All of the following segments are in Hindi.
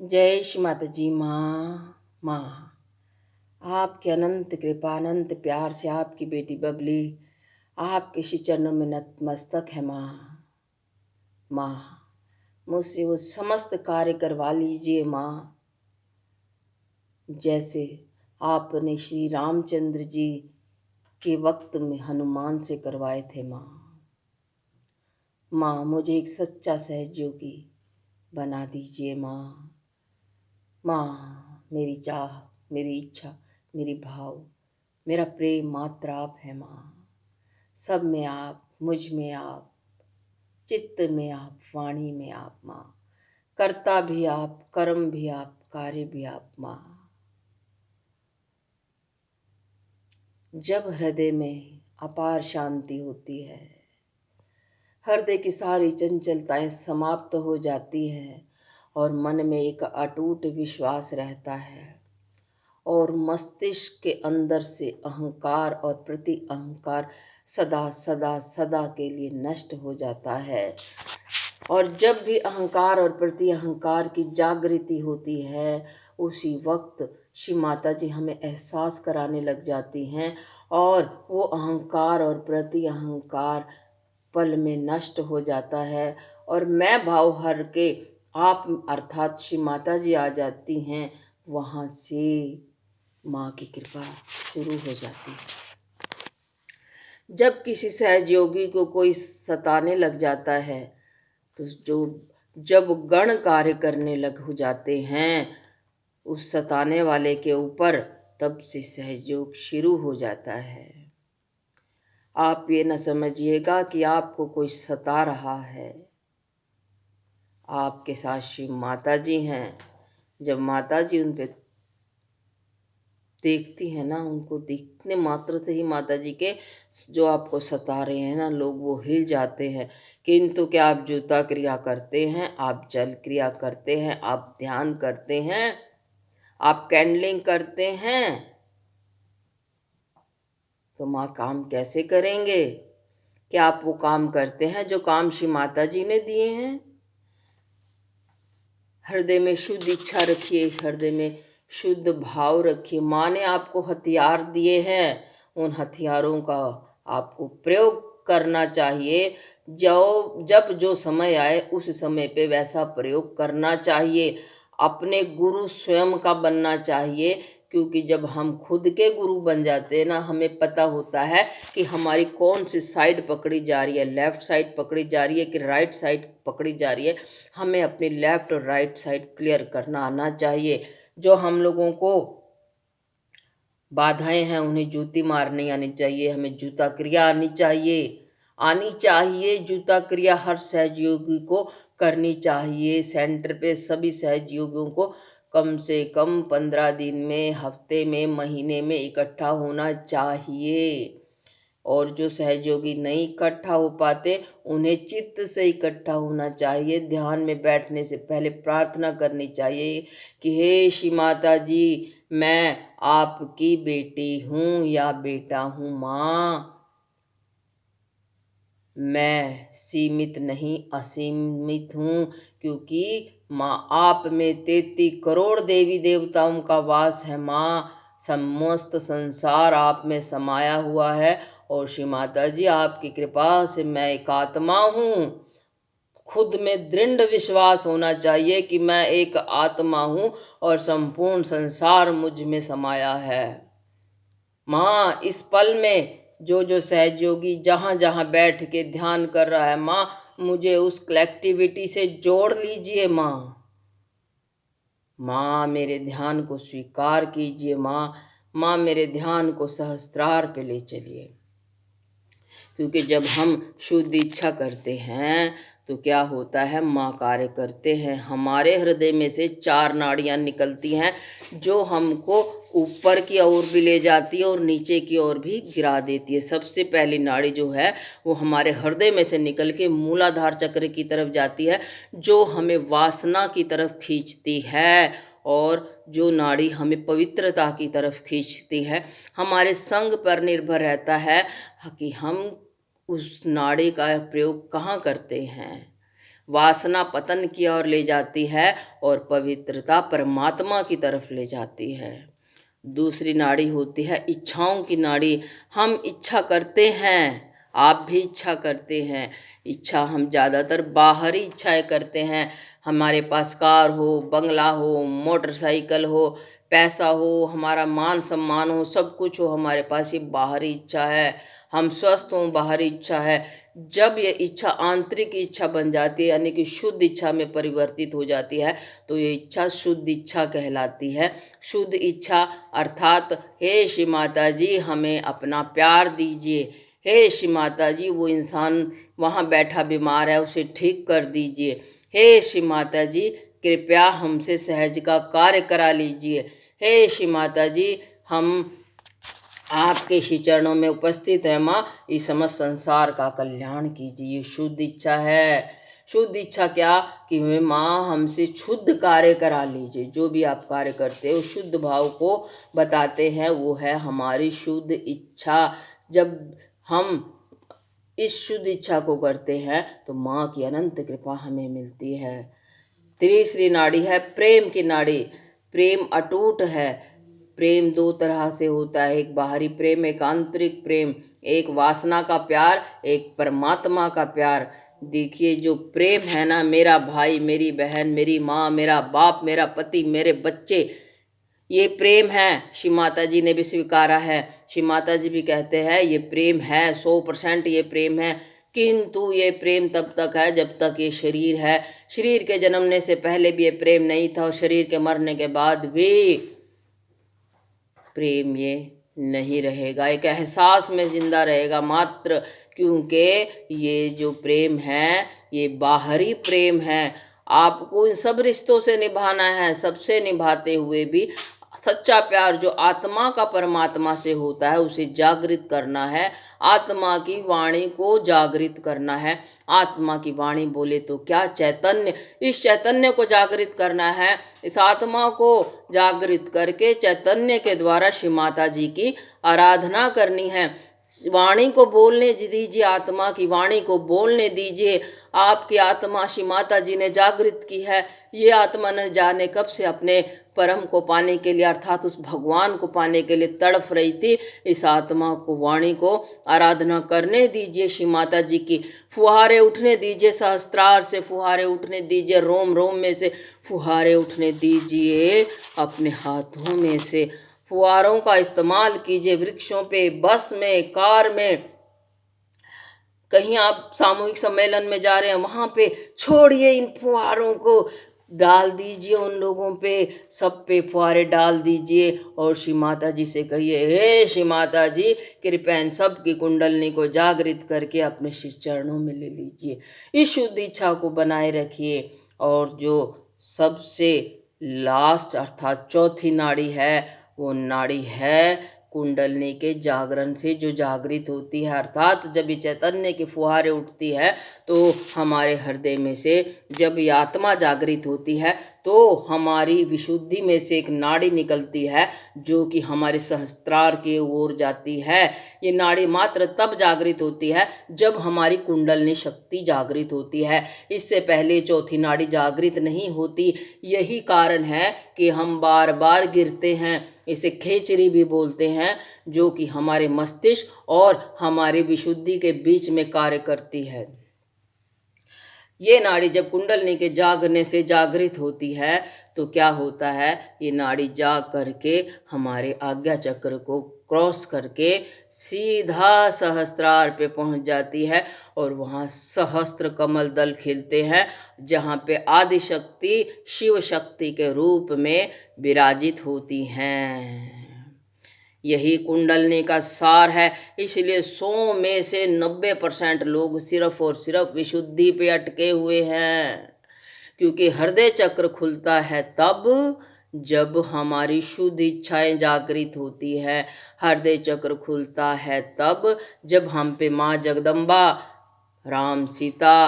जय श्री माता जी। माँ आपके अनंत कृपा अनंत प्यार से आपकी बेटी बबली आपके श्री चरणों में नतमस्तक है। माँ मुझसे वो समस्त कार्य करवा लीजिए माँ, जैसे आपने श्री रामचंद्र जी के वक्त में हनुमान से करवाए थे। माँ मुझे एक सच्चा सहयोगी बना दीजिए माँ। मेरी चाह, मेरी इच्छा, मेरी भाव, मेरा प्रेम मात्र आप है माँ। सब में आप, मुझ में आप, चित्त में आप, वाणी में आप माँ। कर्ता भी आप, कर्म भी आप, कार्य भी आप माँ। जब हृदय में अपार शांति होती है, हृदय की सारी चंचलताएं समाप्त हो जाती हैं और मन में एक अटूट विश्वास रहता है और मस्तिष्क के अंदर से अहंकार और प्रति अहंकार सदा सदा सदा के लिए नष्ट हो जाता है। और जब भी अहंकार और प्रति अहंकार की जागृति होती है, उसी वक्त श्री माता जी हमें एहसास कराने लग जाती हैं और वो अहंकार और प्रति अहंकार पल में नष्ट हो जाता है और मैं भाव हर के आप अर्थात श्री माता जी आ जाती हैं। वहाँ से माँ की कृपा शुरू हो जाती है। जब किसी सहयोगी को कोई सताने लग जाता है तो जब गण कार्य करने लग हो जाते हैं उस सताने वाले के ऊपर, तब से सहयोग शुरू हो जाता है। आप ये न समझिएगा कि आपको कोई सता रहा है, आपके साथ श्री माता जी हैं। जब माता जी उन पे देखती है ना, उनको देखने मात्र से ही माता जी के जो आपको सता रहे हैं ना लोग, वो हिल जाते हैं। किंतु क्या आप जूता क्रिया करते हैं, आप जल क्रिया करते हैं, आप ध्यान करते हैं, आप कैंडलिंग करते हैं, तो माँ काम कैसे करेंगे? क्या आप वो काम करते हैं जो काम श्री माता जी ने दिए हैं? हृदय में शुद्ध इच्छा रखिए, हृदय में शुद्ध भाव रखिए। माँ ने आपको हथियार दिए हैं, उन हथियारों का आपको प्रयोग करना चाहिए। जब जो समय आए उस समय पे वैसा प्रयोग करना चाहिए। अपने गुरु स्वयं का बनना चाहिए, क्योंकि जब हम खुद के गुरु बन जाते हैं ना, हमें पता होता है कि हमारी कौन सी साइड पकड़ी जा रही है, लेफ्ट साइड पकड़ी जा रही है कि राइट साइड पकड़ी जा रही है। हमें अपनी लेफ्ट और राइट साइड क्लियर करना आना चाहिए। जो हम लोगों को बाधाएं हैं उन्हें जूती मारनी आनी चाहिए, हमें जूता क्रिया आनी चाहिए। जूता क्रिया हर सहयोगी को करनी चाहिए। सेंटर पे सभी सहयोगियों को कम से कम 15 दिन में, हफ्ते में, महीने में इकट्ठा होना चाहिए। और जो सहयोगी नहीं इकट्ठा हो पाते उन्हें चित्त से इकट्ठा होना चाहिए। ध्यान में बैठने से पहले प्रार्थना करनी चाहिए कि हे श्री माता जी, मैं आपकी बेटी हूँ या बेटा हूँ माँ। मैं सीमित नहीं असीमित हूँ, क्योंकि माँ आप में 33 करोड़ देवी देवताओं का वास है माँ। समस्त संसार आप में समाया हुआ है और श्री माता जी आपकी कृपा से मैं एक आत्मा हूँ। खुद में दृढ़ विश्वास होना चाहिए कि मैं एक आत्मा हूँ और संपूर्ण संसार मुझ में समाया है। माँ इस पल में जो सहयोगी जहाँ जहाँ बैठ के ध्यान कर रहा है, माँ मुझे उस कलेक्टिविटी से जोड़ लीजिए माँ। माँ मेरे ध्यान को स्वीकार कीजिए माँ मेरे ध्यान को सहस्त्रार पे ले चलिए। क्योंकि जब हम शुद्ध इच्छा करते हैं तो क्या होता है, माँ कार्य करते हैं। हमारे हृदय में से 4 नाड़ियाँ निकलती हैं जो हमको ऊपर की ओर भी ले जाती है और नीचे की ओर भी गिरा देती है। सबसे पहली नाड़ी जो है वो हमारे हृदय में से निकल के मूलाधार चक्र की तरफ जाती है, जो हमें वासना की तरफ खींचती है और जो नाड़ी हमें पवित्रता की तरफ खींचती है। हमारे संग पर निर्भर रहता है कि हम उस नाड़ी का प्रयोग कहाँ करते हैं। वासना पतन की ओर ले जाती है और पवित्रता परमात्मा की तरफ ले जाती है। दूसरी नाड़ी होती है इच्छाओं की नाड़ी। हम इच्छा करते हैं, आप भी इच्छा करते हैं। इच्छा हम ज़्यादातर बाहरी इच्छाएं करते हैं। हमारे पास कार हो, बंगला हो, मोटरसाइकिल हो, पैसा हो, हमारा मान सम्मान हो, सब कुछ हो हमारे पास, ये बाहरी इच्छा है। हम स्वस्थ हों, बाहरी इच्छा है। जब ये इच्छा आंतरिक इच्छा बन जाती है, यानी कि शुद्ध इच्छा में परिवर्तित हो जाती है, तो ये इच्छा शुद्ध इच्छा कहलाती है। शुद्ध इच्छा अर्थात हे श्री माता जी हमें अपना प्यार दीजिए, हे श्री माता जी वो इंसान वहाँ बैठा बीमार है उसे ठीक कर दीजिए, हे श्री माता जी कृपया हमसे सहज का कार्य करा लीजिए, हे श्री माता जी हम आपके श्री चरणों में उपस्थित है माँ, इस समस्त संसार का कल्याण कीजिए। ये शुद्ध इच्छा है। शुद्ध इच्छा क्या कि वे माँ हमसे शुद्ध कार्य करा लीजिए। जो भी आप कार्य करते हो शुद्ध भाव को बताते हैं, वो है हमारी शुद्ध इच्छा। जब हम इस शुद्ध इच्छा को करते हैं तो माँ की अनंत कृपा हमें मिलती है। तीसरी नाड़ी है प्रेम की नाड़ी। प्रेम अटूट है। प्रेम दो तरह से होता है, एक बाहरी प्रेम, एक आंतरिक प्रेम, एक वासना का प्यार, एक परमात्मा का प्यार। देखिए जो प्रेम है ना, मेरा भाई, मेरी बहन, मेरी माँ, मेरा बाप, मेरा पति, मेरे बच्चे, ये प्रेम है। श्री माता जी ने भी स्वीकारा है। श्री माता जी भी कहते हैं ये प्रेम है, 100% ये प्रेम है। किंतु ये प्रेम तब तक है जब तक ये शरीर है। शरीर के जन्मने से पहले भी ये प्रेम नहीं था और शरीर के मरने के बाद भी प्रेम ये नहीं रहेगा, एक एहसास में जिंदा रहेगा मात्र। क्योंकि ये जो प्रेम है ये बाहरी प्रेम है। आपको इन सब रिश्तों से निभाना है, सबसे निभाते हुए भी सच्चा प्यार जो आत्मा का परमात्मा से होता है उसे जागृत करना है। आत्मा की वाणी को जागृत करना है। आत्मा की वाणी बोले तो क्या, चैतन्य, इस चैतन्य को जागृत करना है। इस आत्मा को जागृत करके चैतन्य के द्वारा श्री माता जी की आराधना करनी है। वाणी को बोलने दीजिए, आत्मा की वाणी को बोलने दीजिए। आपकी आत्मा श्री माता जी ने जागृत की है। ये आत्मा न जाने कब से अपने परम को पाने के लिए अर्थात उस भगवान को पाने के लिए तड़फ रही थी। इस आत्मा को वाणी को आराधना करने दीजिए। श्री माता जी की फुहारे उठने दीजिए, सहस्त्रार से फुहारे उठने दीजिए, रोम रोम में से फुहारे उठने दीजिए। अपने हाथों में से फुहारों का इस्तेमाल कीजिए, वृक्षों पे, बस में, कार में, कहीं आप सामूहिक सम्मेलन में जा रहे हैं वहाँ पे छोड़िए, इन फुहारों को डाल दीजिए उन लोगों पे, सब पे फुहारे डाल दीजिए और श्री माता जी से कहिए हे श्री माता जी कृपया इन सब की कुंडलनी को जागृत करके अपने श्री चरणों में ले लीजिए। इस शुद्ध इच्छा को बनाए रखिए। और जो सबसे लास्ट अर्थात चौथी नाड़ी है वो नाड़ी है कुंडलनी के जागरण से जो जागृत होती है। अर्थात जब ये चैतन्य की फुहारें उठती है तो हमारे हृदय में से जब ये आत्मा जागृत होती है तो हमारी विशुद्धि में से एक नाड़ी निकलती है जो कि हमारे सहस्त्रार की ओर जाती है। ये नाड़ी मात्र तब जागृत होती है जब हमारी कुंडलनी शक्ति जागृत होती है। इससे पहले चौथी नाड़ी जागृत नहीं होती। यही कारण है कि हम बार बार गिरते हैं। इसे खेचरी भी बोलते हैं, जो कि हमारे मस्तिष्क और हमारी विशुद्धि के बीच में कार्य करती है। ये नाड़ी जब कुंडलनी के जागने से जागृत होती है तो क्या होता है, ये नाड़ी जाग करके हमारे आज्ञा चक्र को क्रॉस करके सीधा सहस्त्रार पे पहुंच जाती है और वहाँ सहस्त्र कमल दल खिलते हैं जहाँ पे आदि शक्ति शिव शक्ति के रूप में विराजित होती हैं। यही कुंडलनी का सार है। इसलिए 100 में से 90% लोग सिर्फ और सिर्फ विशुद्धि पे अटके हुए हैं। क्योंकि हृदय चक्र खुलता है तब जब हमारी शुद्ध इच्छाएं जागृत होती है। हृदय चक्र खुलता है तब जब हम पे माँ जगदम्बा, राम सीता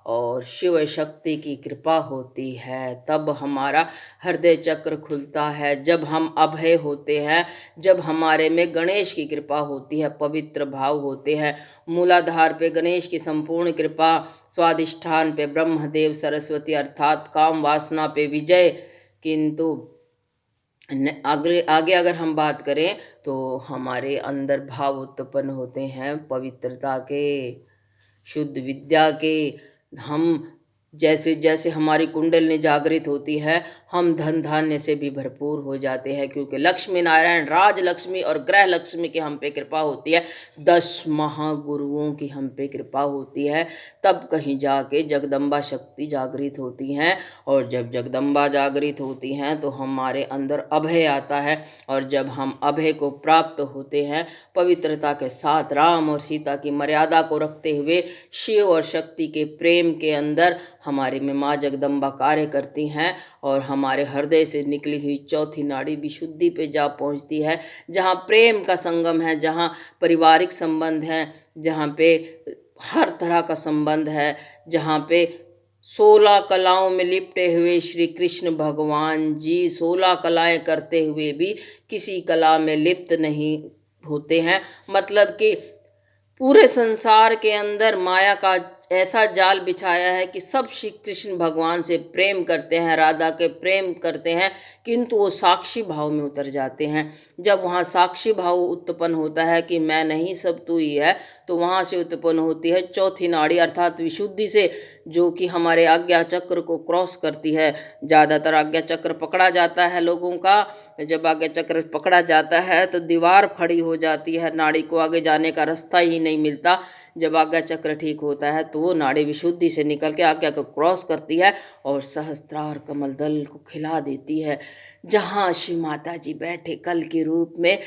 और शिव शक्ति की कृपा होती है, तब हमारा हृदय चक्र खुलता है। जब हम अभय होते हैं, जब हमारे में गणेश की कृपा होती है, पवित्र भाव होते हैं। मूलाधार पे गणेश की संपूर्ण कृपा, स्वाधिष्ठान पे ब्रह्मदेव सरस्वती अर्थात काम वासना पे विजय। किंतु आगे आगे अगर हम बात करें तो हमारे अंदर भाव उत्पन्न होते हैं पवित्रता के, शुद्ध विद्या के। हम जैसे जैसे हमारी कुंडलिनी जागृत होती है, हम धन धान्य से भी भरपूर हो जाते हैं, क्योंकि लक्ष्मी नारायण राज लक्ष्मी और ग्रह लक्ष्मी की हम पे कृपा होती है, 10 महागुरुओं की हम पे कृपा होती है। तब कहीं जाके जगदम्बा शक्ति जागृत होती हैं, और जब जगदम्बा जागृत होती हैं तो हमारे अंदर अभय आता है। और जब हम अभय को प्राप्त होते हैं पवित्रता के साथ, राम और सीता की मर्यादा को रखते हुए, शिव और शक्ति के प्रेम के अंदर हमारे में माँ जगदम्बा कार्य करती हैं, और हमारे हृदय से निकली हुई चौथी नाड़ी विशुद्धि पे जा पहुंचती है, जहाँ प्रेम का संगम है, जहाँ पारिवारिक संबंध हैं, जहाँ पे हर तरह का संबंध है, जहाँ पे 16 कलाओं में लिपटे हुए श्री कृष्ण भगवान जी 16 कलाएं करते हुए भी किसी कला में लिप्त नहीं होते हैं। मतलब कि पूरे संसार के अंदर माया का ऐसा जाल बिछाया है कि सब श्री कृष्ण भगवान से प्रेम करते हैं, राधा के प्रेम करते हैं, किंतु वो साक्षी भाव में उतर जाते हैं। जब वहाँ साक्षी भाव उत्पन्न होता है कि मैं नहीं सब तू ही है, तो वहाँ से उत्पन्न होती है चौथी नाड़ी अर्थात विशुद्धि से, जो कि हमारे आज्ञा चक्र को क्रॉस करती है। ज़्यादातर आज्ञा चक्र पकड़ा जाता है लोगों का, जब आज्ञा चक्र पकड़ा जाता है तो दीवार खड़ी हो जाती है, नाड़ी को आगे जाने का रास्ता ही नहीं मिलता। जब आज्ञा चक्र ठीक होता है तो वो नाड़ी विशुद्धि से निकल के आज्ञा को क्रॉस करती है और सहस्त्रार कमल दल को खिला देती है, जहाँ श्री माता जी बैठे कल के रूप में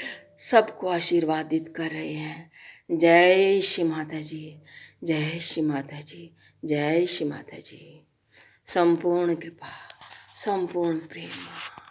सबको आशीर्वादित कर रहे हैं। जय श्री माता जी, जय श्री माता जी, जय श्री माता जी। संपूर्ण कृपा, संपूर्ण प्रेम।